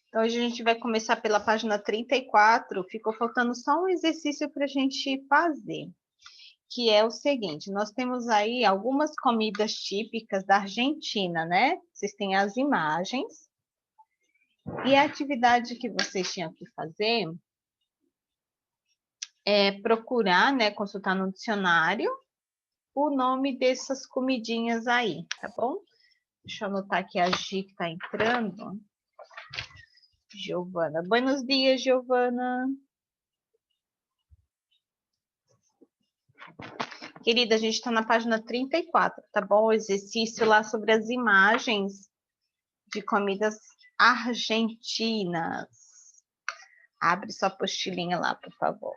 Então, hoje a gente vai começar pela página 34. Ficou faltando só um exercício para a gente fazer, que é o seguinte: nós temos aí algumas comidas típicas da Argentina, né? Vocês têm as imagens. E a atividade que vocês tinham que fazer é procurar, né, consultar no dicionário o nome dessas comidinhas aí, tá bom? Deixa eu anotar aqui a Gi que está entrando. Giovana. Buenos dias, Giovana. Querida, a gente está na página 34, tá bom? O exercício lá sobre as imagens de comidas argentinas. Abre sua apostilinha lá, por favor.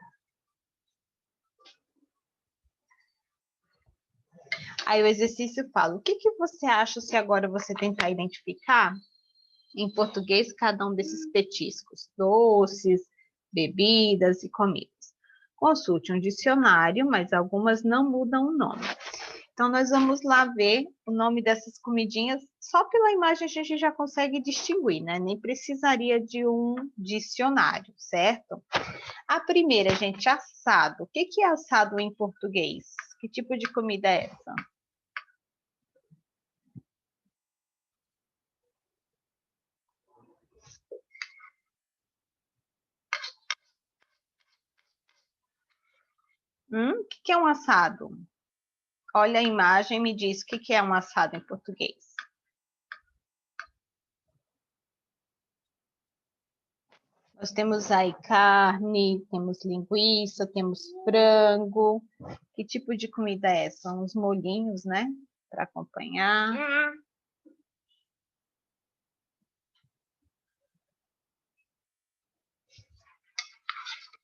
Aí o exercício fala, o que você acha se agora você tentar identificar em português cada um desses petiscos, doces, bebidas e comidas? Consulte um dicionário, mas algumas não mudam o nome. Então, nós vamos lá ver o nome dessas comidinhas. Só pela imagem a gente já consegue distinguir, né? Nem precisaria de um dicionário, certo? A primeira, gente, assado. O que é assado em português? Que tipo de comida é essa? O que é um assado? Olha a imagem e me diz o que é um assado em português. Nós temos aí carne, temos linguiça, temos frango. Que tipo de comida é? São os molhinhos, né? Para acompanhar.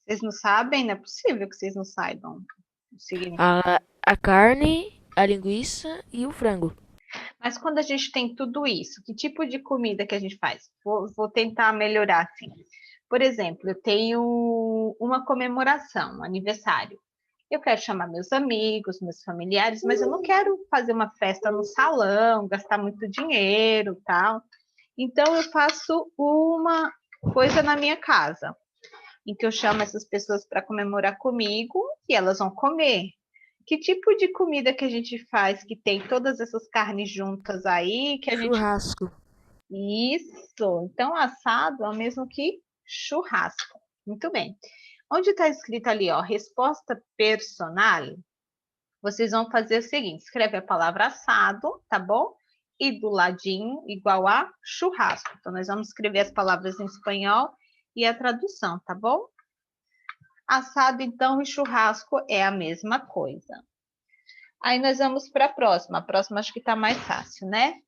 Vocês não sabem? Não é possível que vocês não saibam o significado. A carne, a linguiça e o frango. Mas quando a gente tem tudo isso, que tipo de comida que a gente faz? Vou tentar melhorar assim. Por exemplo, eu tenho uma comemoração, um aniversário. Eu quero chamar meus amigos, meus familiares, mas eu não quero fazer uma festa no salão, gastar muito dinheiro, tal. Então eu faço uma coisa na minha casa, em que eu chamo essas pessoas para comemorar comigo e elas vão comer. Que tipo de comida que a gente faz que tem todas essas carnes juntas aí, que a gente... Churrasco. Isso! Então, assado é o mesmo que churrasco. Muito bem. Onde está escrito ali, ó, resposta personal, vocês vão fazer o seguinte, escreve a palavra assado, tá bom? E do ladinho, igual a churrasco. Então, nós vamos escrever as palavras em espanhol e a tradução, tá bom? Assado, então, e churrasco é a mesma coisa. Aí nós vamos para a próxima. A próxima acho que está mais fácil, né?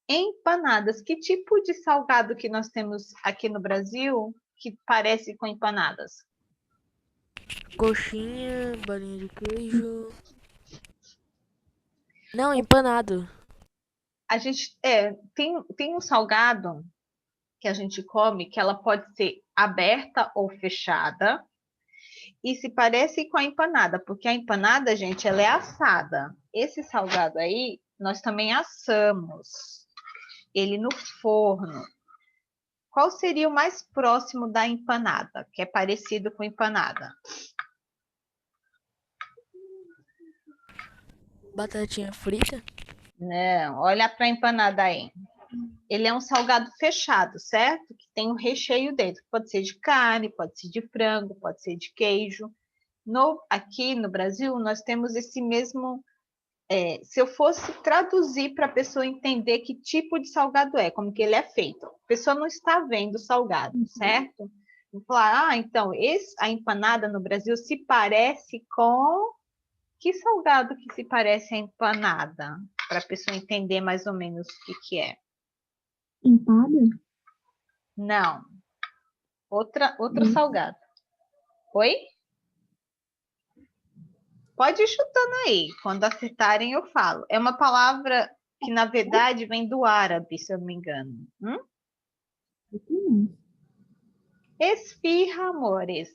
Empanadas. Que tipo de salgado que nós temos aqui no Brasil que parece com empanadas? Coxinha, bolinha de queijo. Não, empanado. A gente tem um salgado que a gente come que ela pode ser aberta ou fechada e se parece com a empanada, porque a empanada, gente, ela é assada. Esse salgado aí, nós também assamos ele no forno. Qual seria o mais próximo da empanada, que é parecido com empanada? Batatinha frita. Não, olha para a empanada aí. Ele é um salgado fechado, certo? Que tem um recheio dentro. Pode ser de carne, pode ser de frango, pode ser de queijo. Aqui no Brasil, nós temos esse mesmo. Se eu fosse traduzir para a pessoa entender que tipo de salgado é, como que ele é feito, a pessoa não está vendo o salgado, certo? Vou falar, então, a empanada no Brasil se parece com... Que salgado que se parece a empanada? Para a pessoa entender mais ou menos o que é. Empada? Não, outro salgado. Oi? Pode ir chutando aí. Quando acertarem, eu falo. É uma palavra que, na verdade, vem do árabe, se eu não me engano. Esfirra, amores.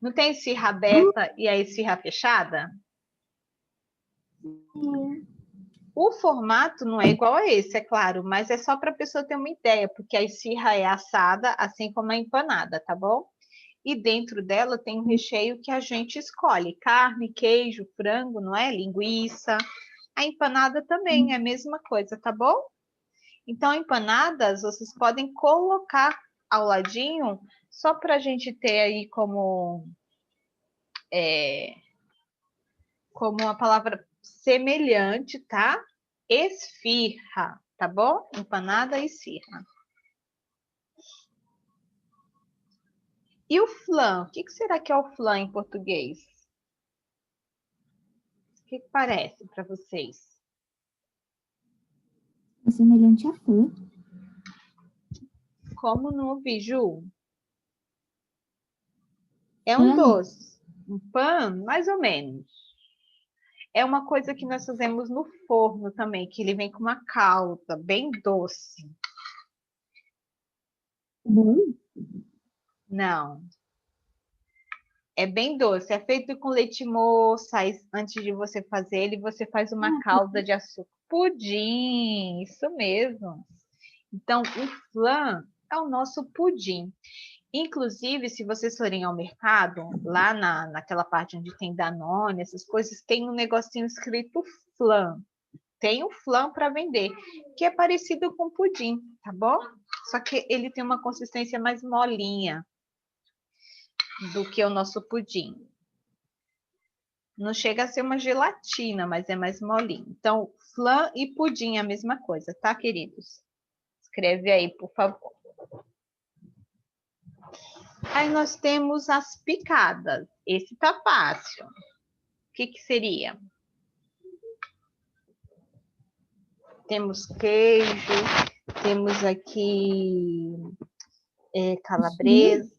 Não tem esfirra aberta e a esfirra fechada? O formato não é igual a esse, é claro, mas é só para a pessoa ter uma ideia, porque a esfirra é assada, assim como a empanada, tá bom? E dentro dela tem um recheio que a gente escolhe, carne, queijo, frango, não é? Linguiça. A empanada também é a mesma coisa, tá bom? Então, empanadas, vocês podem colocar ao ladinho, só para a gente ter aí como uma palavra semelhante, tá? Esfirra, tá bom? Empanada e esfirra. E o flan? O que será que é o flan em português? O que parece para vocês? É semelhante a flor. Como no biju? É um Pão. doce. Um pão, mais ou menos. É uma coisa que nós fazemos no forno também, que ele vem com uma calda bem doce. Bolo. Não. É bem doce. É feito com leite moça. Antes de você fazer ele, você faz uma calda de açúcar. Pudim, isso mesmo. Então, o flan é o nosso pudim. Inclusive, se vocês forem ao mercado, lá naquela parte onde tem Danone, essas coisas, tem um negocinho escrito flan. Tem o flan para vender, que é parecido com pudim, tá bom? Só que ele tem uma consistência mais molinha do que o nosso pudim. Não chega a ser uma gelatina, mas é mais molinho. Então, flan e pudim é a mesma coisa, tá, queridos? Escreve aí, por favor. Aí nós temos as picadas. Esse tá fácil. O que seria? Temos queijo, temos aqui calabresa.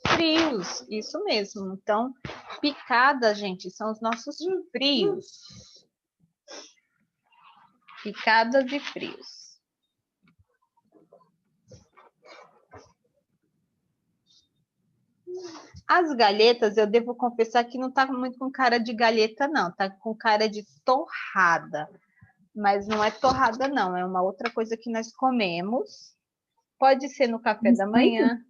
Frios, isso mesmo. Então, picada, gente, são os nossos frios. Picadas e frios. As galhetas, eu devo confessar que não tá muito com cara de galheta, não. Tá com cara de torrada. Mas não é torrada, não. É uma outra coisa que nós comemos. Pode ser no café da manhã.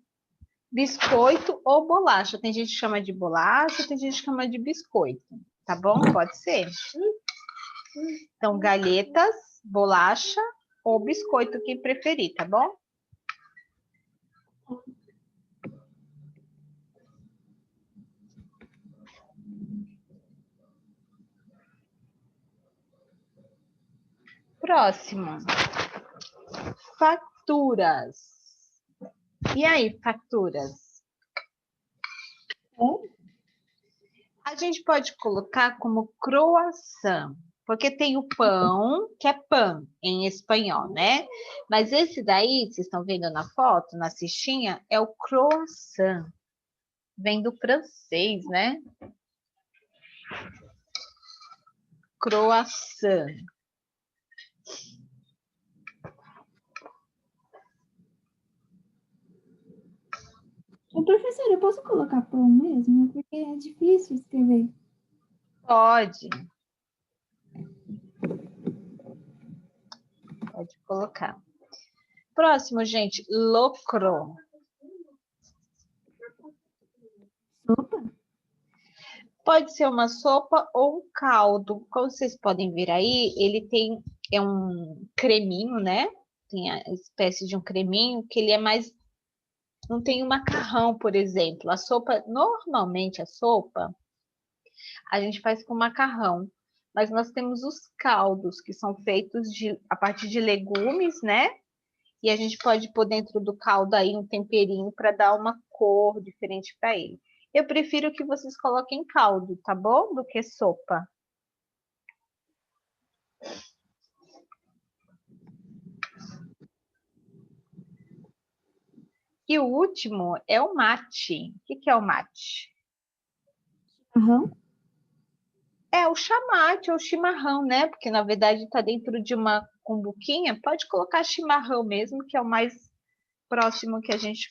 Biscoito ou bolacha. Tem gente que chama de bolacha, tem gente que chama de biscoito. Tá bom? Pode ser. Então, galhetas, bolacha ou biscoito, quem preferir, tá bom? Próximo. Facturas. E aí, facturas? A gente pode colocar como croissant, porque tem o pão, que é pão em espanhol, né? Mas esse daí, vocês estão vendo na foto, na cestinha, é o croissant. Vem do francês, né? Croissant. Ô, professora, eu posso colocar pão mesmo? Porque é difícil escrever. Pode. Pode colocar. Próximo, gente, locro. Sopa? Pode ser uma sopa ou um caldo. Como vocês podem ver aí, ele é um creminho, né? Tem a espécie de um creminho que ele é mais. Não tem o macarrão, por exemplo. A sopa, normalmente a sopa, a gente faz com macarrão. Mas nós temos os caldos, que são feitos a partir de legumes, né? E a gente pode pôr dentro do caldo aí um temperinho para dar uma cor diferente para ele. Eu prefiro que vocês coloquem caldo, tá bom? Do que sopa. E o último é o mate. O que é o mate? Chimarrão? É o chamate ou chimarrão, né? Porque na verdade está dentro de uma cumbuquinha. Pode colocar chimarrão mesmo, que é o mais próximo que a gente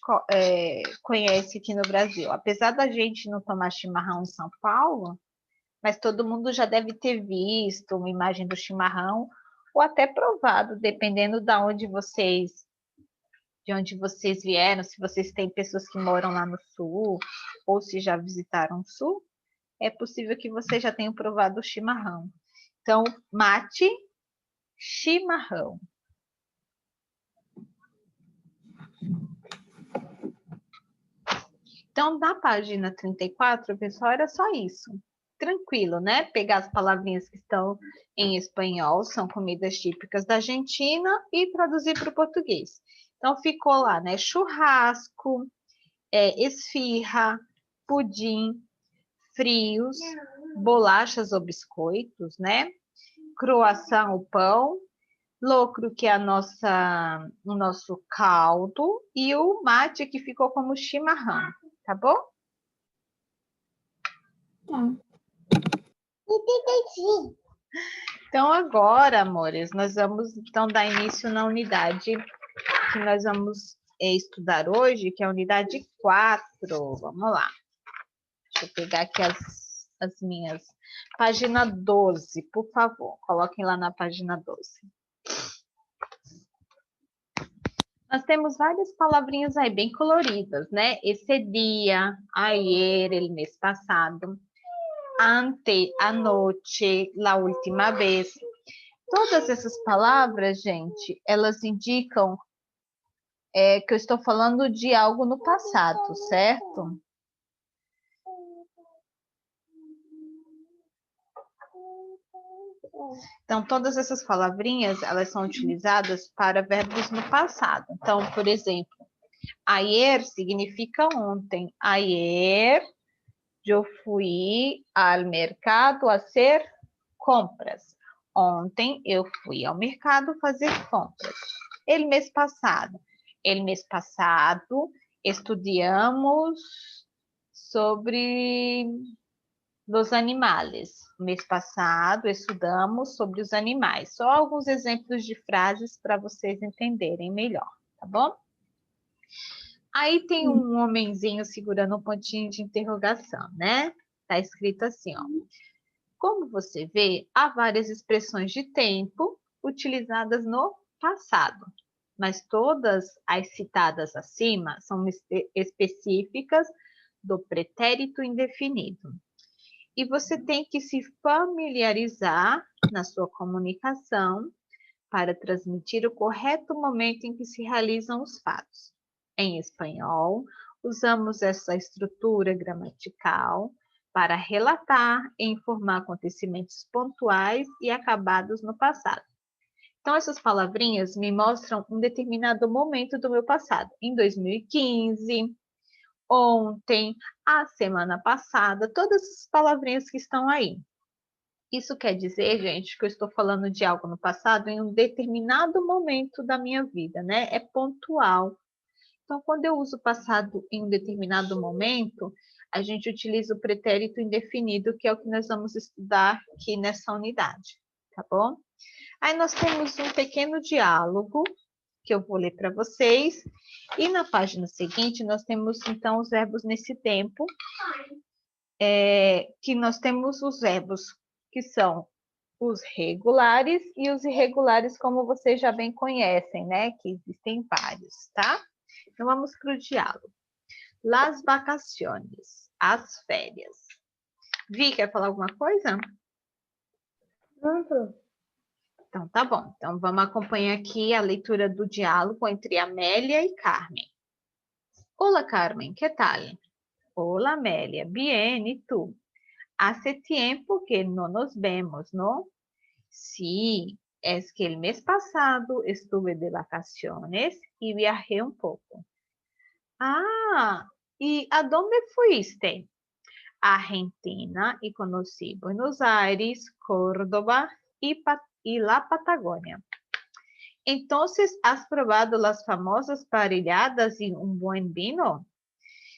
conhece aqui no Brasil. Apesar da gente não tomar chimarrão em São Paulo, mas todo mundo já deve ter visto uma imagem do chimarrão ou até provado, dependendo de onde vocês vieram, se vocês têm pessoas que moram lá no sul, ou se já visitaram o sul, é possível que vocês já tenham provado o chimarrão. Então, mate, chimarrão. Então, na página 34, pessoal, era só isso. Tranquilo, né? Pegar as palavrinhas que estão em espanhol, são comidas típicas da Argentina, e traduzir para o português. Então, ficou lá, né? Churrasco, esfirra, pudim, frios, bolachas ou biscoitos, né? Croissant, o pão, locro, que é o nosso caldo, e o mate, que ficou como chimarrão, tá bom? Tá. Então, agora, amores, nós vamos então dar início na unidade que nós vamos estudar hoje, que é a unidade 4. Vamos lá. Deixa eu pegar aqui as minhas. Página 12, por favor. Coloquem lá na página 12. Nós temos várias palavrinhas aí bem coloridas, né? Esse dia, ayer, el mês passado, ante, anoche, la última vez. Todas essas palavras, gente, elas indicam que eu estou falando de algo no passado, certo? Então, todas essas palavrinhas, elas são utilizadas para verbos no passado. Então, por exemplo, ayer significa ontem. Ayer eu fui ao mercado fazer compras. Ontem eu fui ao mercado fazer compras. El mês passado. El mês passado estudamos sobre os animais. Mês passado estudamos sobre os animais. Só alguns exemplos de frases para vocês entenderem melhor, tá bom? Aí tem um homenzinho segurando um pontinho de interrogação, né? Tá escrito assim, ó. Como você vê, há várias expressões de tempo utilizadas no passado, mas todas as citadas acima são específicas do pretérito indefinido. E você tem que se familiarizar na sua comunicação para transmitir o correto momento em que se realizam os fatos. Em espanhol, usamos essa estrutura gramatical para relatar e informar acontecimentos pontuais e acabados no passado. Então, essas palavrinhas me mostram um determinado momento do meu passado. Em 2015, ontem, a semana passada, todas as palavrinhas que estão aí. Isso quer dizer, gente, que eu estou falando de algo no passado em um determinado momento da minha vida, né? É pontual. Então, quando eu uso passado em um determinado momento, a gente utiliza o pretérito indefinido, que é o que nós vamos estudar aqui nessa unidade, tá bom? Aí nós temos um pequeno diálogo que eu vou ler para vocês. E na página seguinte, nós temos, então, os verbos nesse tempo, que nós temos os verbos que são os regulares e os irregulares, como vocês já bem conhecem, né? Que existem vários, tá? Então, vamos para o diálogo. Las vacaciones, as férias. Vi, quer falar alguma coisa? Uhum. Então, tá bom. Então, vamos acompanhar aqui a leitura do diálogo entre Amélia e Carmen. Hola, Carmen, ¿qué tal? Hola, Amélia, bien, ¿y tú? Hace tiempo que no nos vemos, ¿no? Sí, es que el mes pasado estuve de vacaciones y viajé un poco. Ah, ¿y a dónde fuiste? A Argentina y conocí Buenos Aires, Córdoba y la Patagonia. Entonces, ¿has probado las famosas parrilladas y un buen vino?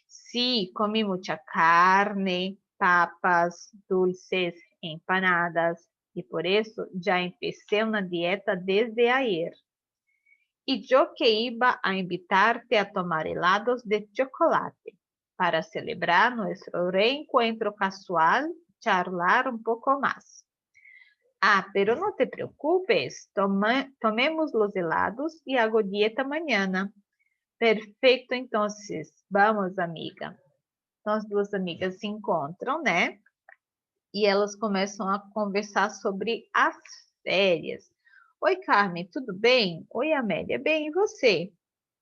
Sí, comí mucha carne, papas, dulces, empanadas, y por eso ya empecé una dieta desde ayer. Y yo que iba a invitarte a tomar helados de chocolate para celebrar nuestro reencuentro casual, charlar un poco más. Ah, pero no te preocupes, tomemos los helados y hago dieta mañana. Perfeito, entonces, vamos, amiga. Então, as duas amigas se encontram, né? E elas começam a conversar sobre as férias. Oi, Carmen, tudo bem? Oi, Amélia, bem, e você?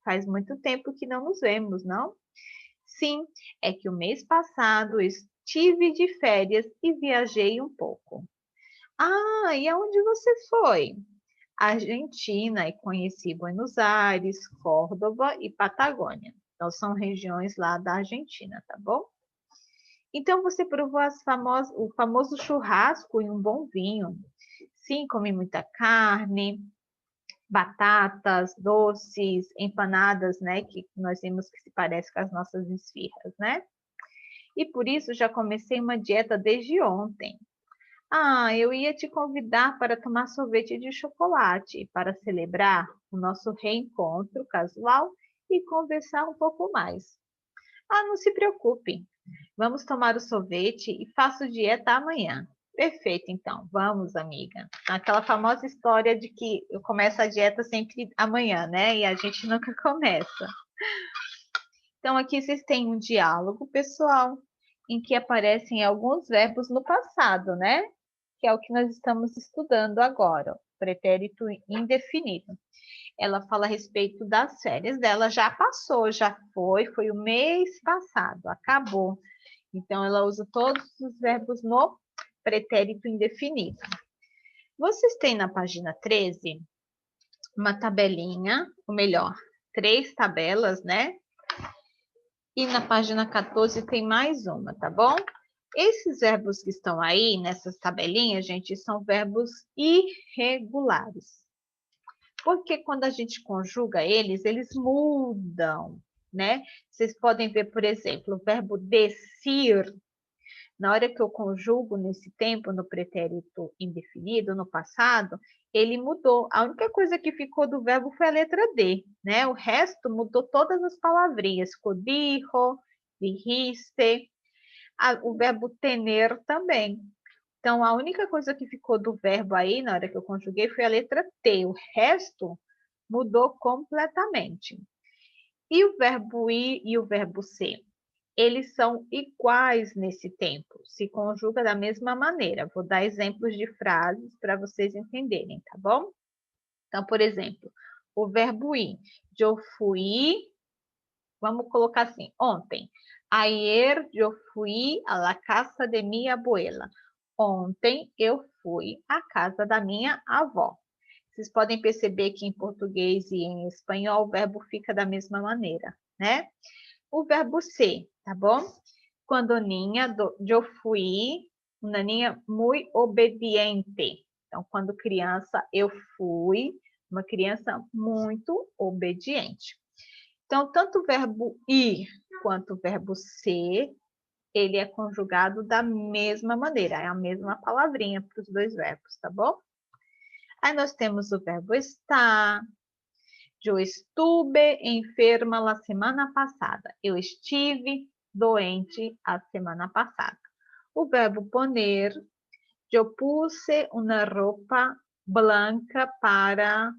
Faz muito tempo que não nos vemos, não? Sim, é que o mês passado estive de férias e viajei um pouco. Ah, e aonde você foi? Argentina e conheci Buenos Aires, Córdoba e Patagônia. Então, são regiões lá da Argentina, tá bom? Então, você provou o famoso churrasco e um bom vinho. Sim, comi muita carne, batatas, doces, empanadas, né? Que nós vimos que se parece com as nossas esfirras, né? E por isso já comecei uma dieta desde ontem. Ah, eu ia te convidar para tomar sorvete de chocolate para celebrar o nosso reencontro casual e conversar um pouco mais. Ah, não se preocupe. Vamos tomar o sorvete e faço dieta amanhã. Perfeito, então. Vamos, amiga. Aquela famosa história de que eu começo a dieta sempre amanhã, né? E a gente nunca começa. Então, aqui vocês têm um diálogo pessoal em que aparecem alguns verbos no passado, né? Que é o que nós estamos estudando agora, o pretérito indefinido. Ela fala a respeito das férias dela, já passou, já foi o mês passado, acabou. Então, ela usa todos os verbos no pretérito indefinido. Vocês têm na página 13 uma tabelinha, ou melhor, 3 tabelas, né? E na página 14 tem mais uma, tá bom? Esses verbos que estão aí nessas tabelinhas, gente, são verbos irregulares. Porque quando a gente conjuga eles, eles mudam, né? Vocês podem ver, por exemplo, o verbo decir. Na hora que eu conjugo nesse tempo, no pretérito indefinido, no passado, ele mudou. A única coisa que ficou do verbo foi a letra D, né? O resto mudou todas as palavrinhas. Ficou dijo, dijiste, o verbo tener também. Então, a única coisa que ficou do verbo aí, na hora que eu conjuguei, foi a letra T. O resto mudou completamente. E o verbo ir e o verbo ser? Eles são iguais nesse tempo, se conjuga da mesma maneira. Vou dar exemplos de frases para vocês entenderem, tá bom? Então, por exemplo, o verbo ir. Eu fui, vamos colocar assim, ontem. Ayer eu fui a la casa de mi abuela. Ontem eu fui à casa da minha avó. Vocês podem perceber que em português e em espanhol o verbo fica da mesma maneira, né? O verbo ser, tá bom? Quando niña, eu fui uma niña muy obediente. Então, quando criança, eu fui uma criança muito obediente. Então, tanto o verbo ir quanto o verbo ser, ele é conjugado da mesma maneira, é a mesma palavrinha para os dois verbos, tá bom? Aí nós temos o verbo estar. Eu estuve enferma la semana passada. Eu estive doente a semana passada. O verbo poner. Eu puse uma roupa branca para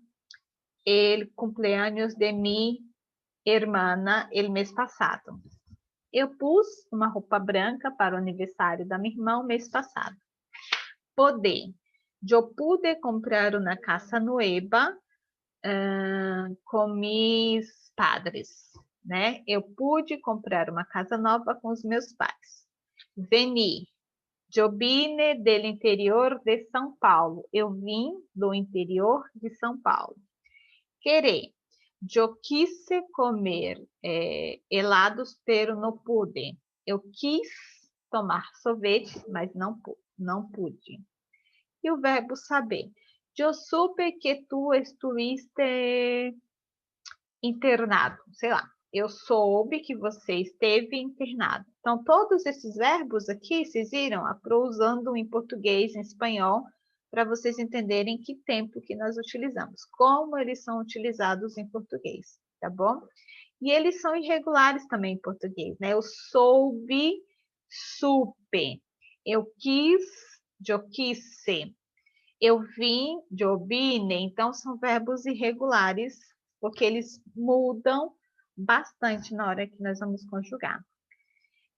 o cumpleaños de mi hermana el mês passado. Eu pus uma roupa branca para o aniversário da minha irmã o mês passado. Poder. Eu pude comprar uma casa nueva com mis padres, né? Eu pude comprar uma casa nova com os meus pais. Venir. Eu vine del interior de São Paulo. Eu vim do interior de São Paulo. Querer. Eu quise comer helados, pero não pude. Eu quis tomar sorvete, mas não pude. E o verbo saber. Eu supe que tu estuviste internado. Sei lá. Eu soube que você esteve internado. Então, todos esses verbos aqui, vocês viram? Usando em português, em espanhol, para vocês entenderem que tempo que nós utilizamos, como eles são utilizados em português, tá bom? E eles são irregulares também em português, né? Eu soube, supe. Eu quis, eu quise. Eu vim, yo vine, então são verbos irregulares, porque eles mudam bastante na hora que nós vamos conjugar.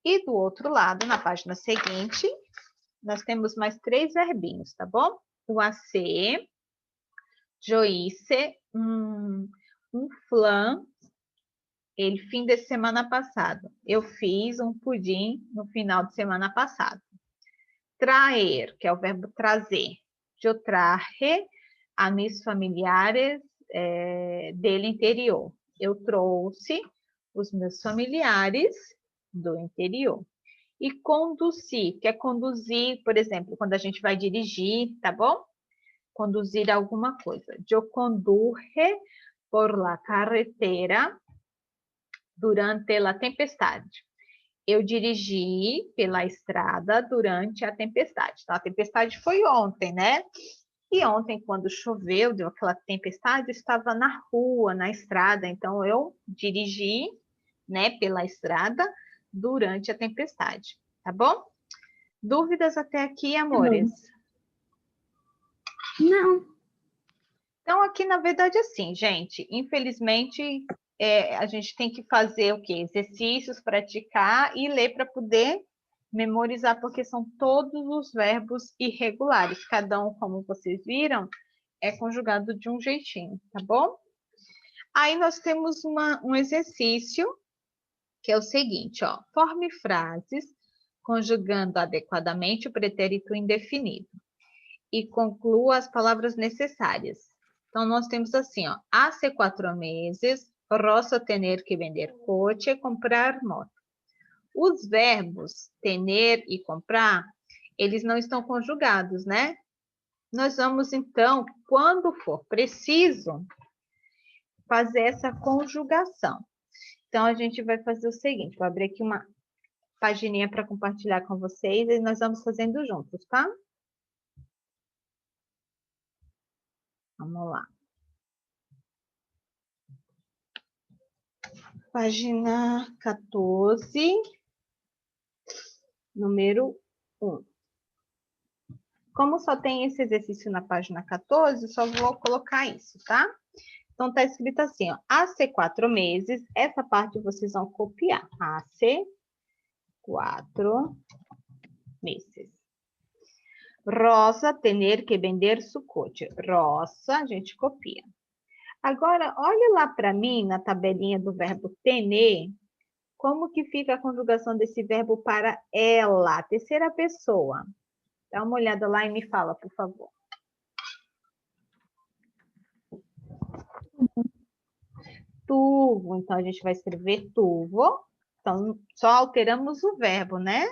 E do outro lado, na página seguinte, nós temos mais 3 verbinhos, tá bom? O hacer, yo hice, um flan, ele fim de semana passado. Eu fiz um pudim no final de semana passado. Traer, que é o verbo trazer. Eu traje a mis familiares del interior. Eu trouxe os meus familiares do interior. E conduzir, que é conduzir, por exemplo, quando a gente vai dirigir, tá bom? Conduzir alguma coisa. Eu conduje por la carretera durante la tempestade. Eu dirigi pela estrada durante a tempestade. Então, a tempestade foi ontem, né? E ontem, quando choveu, deu aquela tempestade, eu estava na rua, na estrada. Então, eu dirigi, né, pela estrada durante a tempestade. Tá bom? Dúvidas até aqui, amores? Não. Então, aqui, na verdade, assim, gente, infelizmente, a gente tem que fazer o quê? Exercícios, praticar e ler para poder memorizar, porque são todos os verbos irregulares. Cada um, como vocês viram, é conjugado de um jeitinho, tá bom? Aí nós temos um exercício, que é o seguinte, ó. Forme frases conjugando adequadamente o pretérito indefinido e conclua as palavras necessárias. Então, nós temos assim, ó. Hace 4 meses, Rosa tener que vender coche e comprar moto. Os verbos tener e comprar, eles não estão conjugados, né? Nós vamos, então, quando for preciso, fazer essa conjugação. Então, a gente vai fazer o seguinte, vou abrir aqui uma pagininha para compartilhar com vocês e nós vamos fazendo juntos, tá? Vamos lá. Página 14, número 1. Como só tem esse exercício na página 14, só vou colocar isso, tá? Então, tá escrito assim, ó. Hace 4 meses, essa parte vocês vão copiar. Hace 4 meses. Rosa tener que vender su coche. Rosa, a gente copia. Agora, olha lá para mim, na tabelinha do verbo tener, como que fica a conjugação desse verbo para ela, terceira pessoa. Dá uma olhada lá e me fala, por favor. Tuvo, então a gente vai escrever tuvo. Então, só alteramos o verbo, né?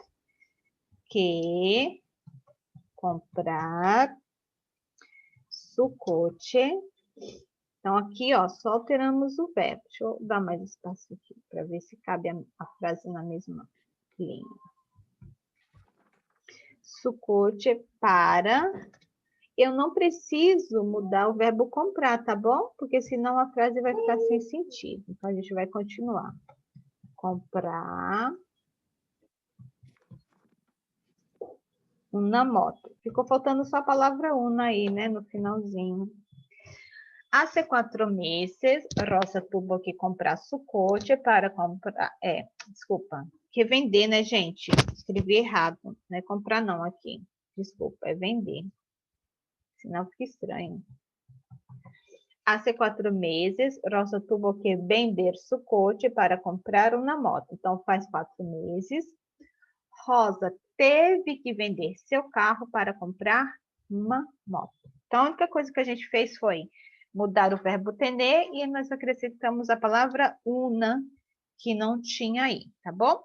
Que comprar su coche. Então, aqui, ó, só alteramos o verbo. Deixa eu dar mais espaço aqui, para ver se cabe a frase na mesma linha. Su coche para... Eu não preciso mudar o verbo comprar, tá bom? Porque senão a frase vai ficar sem sentido. Então, a gente vai continuar. Comprar una moto. Ficou faltando só a palavra una aí, né? No finalzinho. Hace 4 meses, Rosa tuvo que comprar su coche para comprar... desculpa. Que vender, né, gente? Escrevi errado. Não é comprar não aqui. Desculpa, é vender. Senão fica estranho. Hace 4 meses, Rosa tuvo que vender su coche para comprar uma moto. Então, faz 4 meses. Rosa teve que vender seu carro para comprar uma moto. Então, a única coisa que a gente fez foi mudar o verbo tener e nós acrescentamos a palavra una, que não tinha aí, tá bom?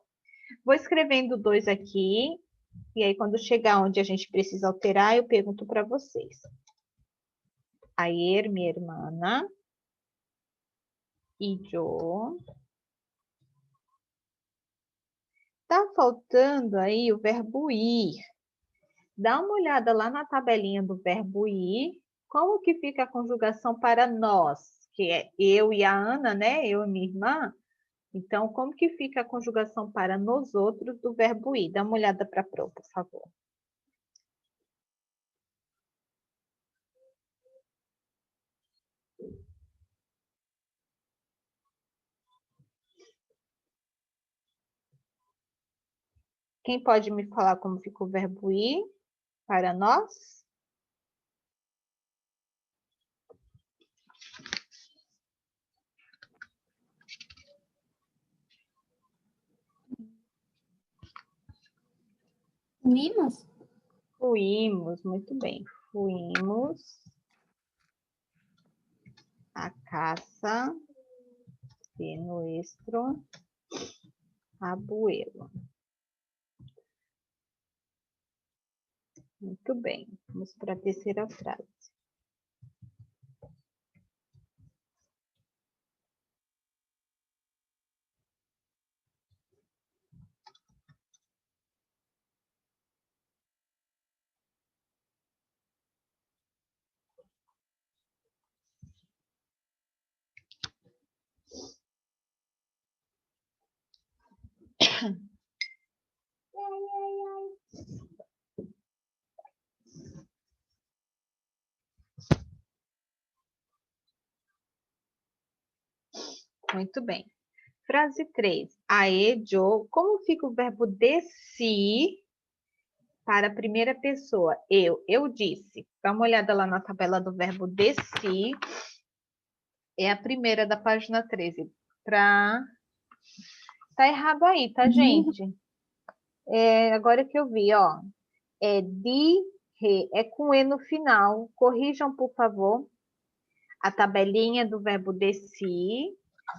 Vou escrevendo 2 aqui, e aí quando chegar onde a gente precisa alterar, eu pergunto para vocês. Ayer, mi hermana, y yo. Tá faltando aí o verbo ir. Dá uma olhada lá na tabelinha do verbo ir. Como que fica a conjugação para nós? Que é eu e a Ana, né? Eu e minha irmã. Então, como que fica a conjugação para nós outros do verbo ir? Dá uma olhada para a prova, por favor. Quem pode me falar como fica o verbo ir para nós? Fuimos? Fuimos, muito bem. Fuimos a casa de nuestro abuelo. Muito bem. Vamos para a terceira frase. Muito bem. Frase 3. Aê, Joe. Como fica o verbo deci para a primeira pessoa? Eu disse. Dá uma olhada lá na tabela do verbo deci. É a primeira da página 13. Tá errado aí, tá, gente? Agora que eu vi, ó. É re. É com E no final. Corrijam, por favor, a tabelinha do verbo deci,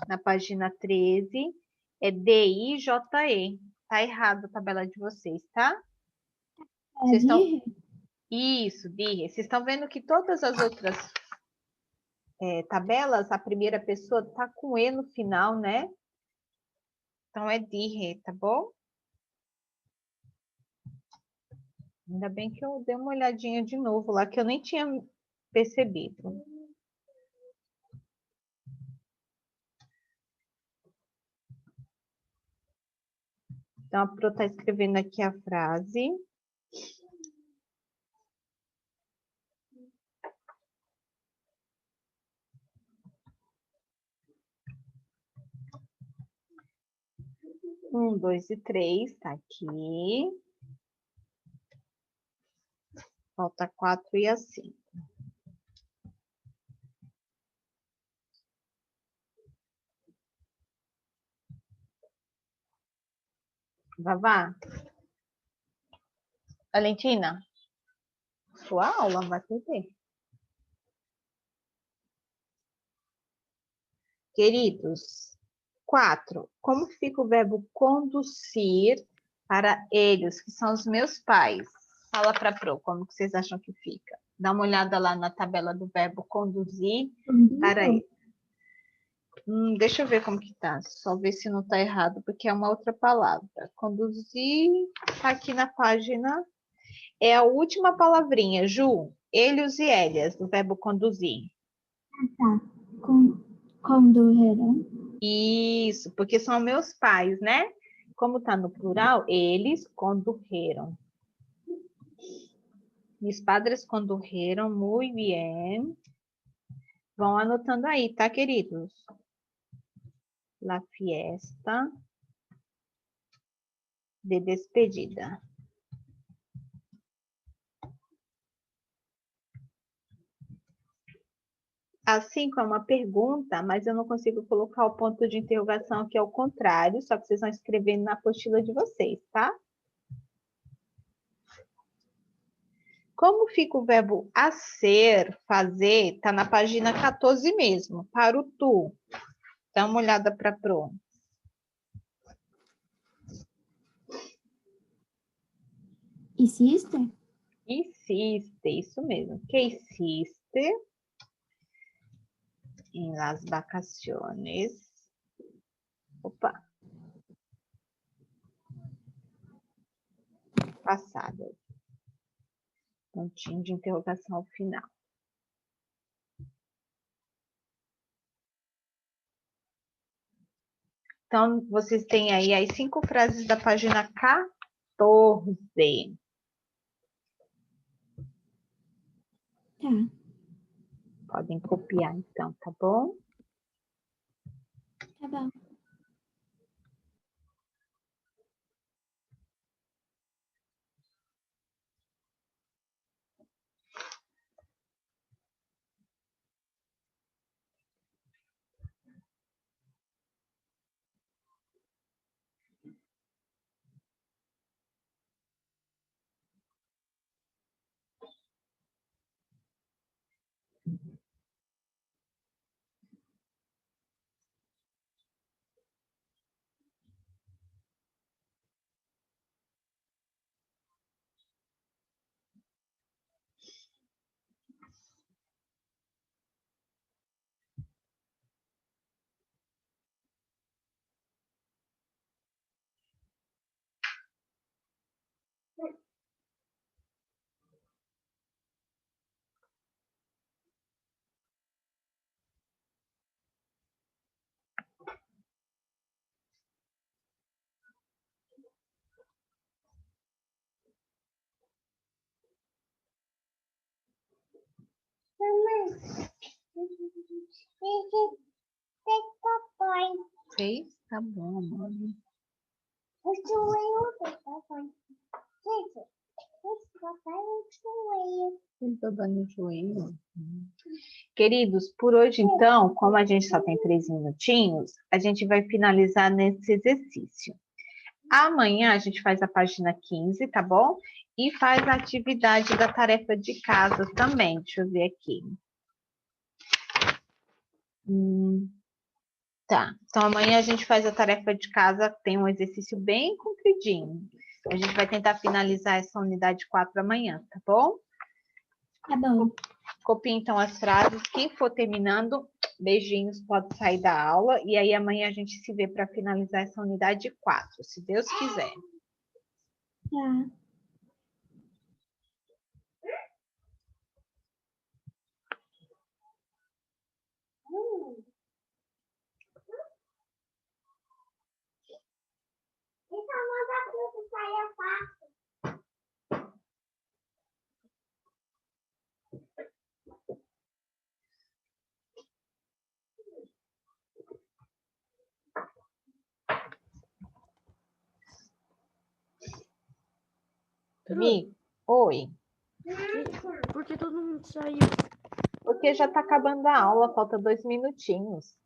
na página 13, é D-I-J-E. Tá errado a tabela de vocês, tá? Vocês estão... Isso, dirre. Vocês estão vendo que todas as outras tabelas, a primeira pessoa tá com E no final, né? Então, é dirre, tá bom? Ainda bem que eu dei uma olhadinha de novo lá, que eu nem tinha percebido. Então, a Pro está escrevendo aqui a frase. Um, dois e três, tá aqui. Falta 4 e a 5. Vavá? Valentina? Sua aula vai perder. Queridos, 4. Como fica o verbo conduzir para eles, que são os meus pais? Fala para a Pro, como que vocês acham que fica? Dá uma olhada lá na tabela do verbo conduzir para eles. Deixa eu ver como que tá, só ver se não tá errado, porque é uma outra palavra. Conduzir, tá aqui na página, é a última palavrinha, Ju, eles e elas, do verbo conduzir. Tá. Conduziram. Isso, porque são meus pais, né? Como tá no plural, eles condujeron. Mis padres condujeron muy bien. Vão anotando aí, tá, queridos? La fiesta de despedida. Assim como a pergunta, mas eu não consigo colocar o ponto de interrogação aqui ao contrário, só que vocês vão escrevendo na apostila de vocês, tá? Como fica o verbo hacer, fazer, tá na página 14 mesmo, para o tu. Dá uma olhada para Pro. Hiciste? Hiciste, isso mesmo. Que hiciste em las vacaciones. Opa. Passadas. Pontinho de interrogação ao final. Então, vocês têm aí as 5 frases da página 14. Tá. Podem copiar, então, tá bom? Tá bom. Fez? Tá bom, mano. No joelho. Queridos, por hoje então, como a gente só tem 3 minutinhos, a gente vai finalizar nesse exercício. Amanhã a gente faz a página 15, tá bom? E faz a atividade da tarefa de casa também. Deixa eu ver aqui. Tá, então amanhã a gente faz a tarefa de casa, tem um exercício bem compridinho. A gente vai tentar finalizar essa unidade 4 amanhã, tá bom? Tá bom. Copie então as frases, quem for terminando, beijinhos, pode sair da aula, e aí amanhã a gente se vê para finalizar essa unidade 4, se Deus quiser. Tá. Mi, oi. Por que todo mundo saiu? Porque já está acabando a aula, falta 2 minutinhos.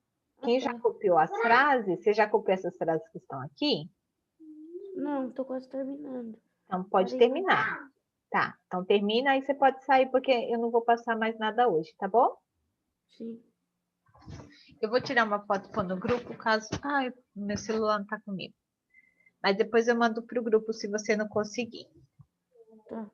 Quem já copiou as frases, você já copiou essas frases que estão aqui? Não, tô quase terminando. Então pode Peraí. terminar. Tá, então termina, aí você pode sair, porque eu não vou passar mais nada hoje, tá bom? Sim. Eu vou tirar uma foto pôr no grupo, caso... Ai, meu celular não tá comigo. Mas depois eu mando pro grupo se você não conseguir. Tá.